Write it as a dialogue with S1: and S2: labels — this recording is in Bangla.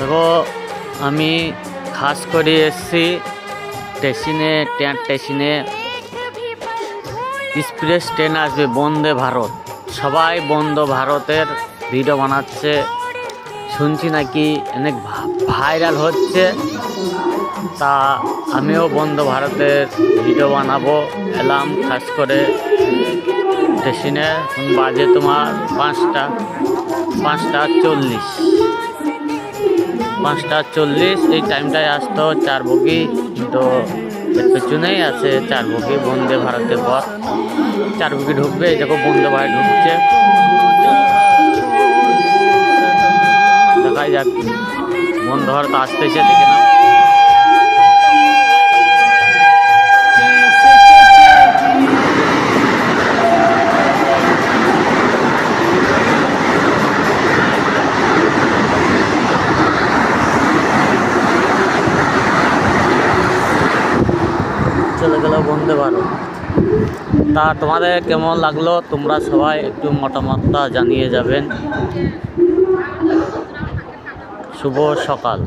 S1: দেখো আমি খাস করে এসেছি স্টেশনে, স্টেশনে এক্সপ্রেস ট্রেন আসবে বন্দে ভারত। সবাই বন্দে ভারতের ভিডিও বানাচ্ছে, শুনছি নাকি অনেক ভাইরাল হচ্ছে। তা আমিও বন্দে ভারতের ভিডিও বানাবো। এলাম খাস করে স্টেশনে, বাজে তোমার 5:40। এই টাইমটায় আসতো 4 বগি, কিন্তু এর পেছনেই আছে 4 বগি বন্দে ভারতের পর 4 বগি ঢুকবে। এই দেখো বন্দে ভারত ঢুকছে, দেখাই যাক বন্দে ভারত আসতেছে, দেখে নাও। চলে গেল বন্দে ভারত। তা তোমাদের কেমন লাগলো তোমরা সবাই একটু মতামতটা জানিয়ে যাবেন। শুভ সকাল।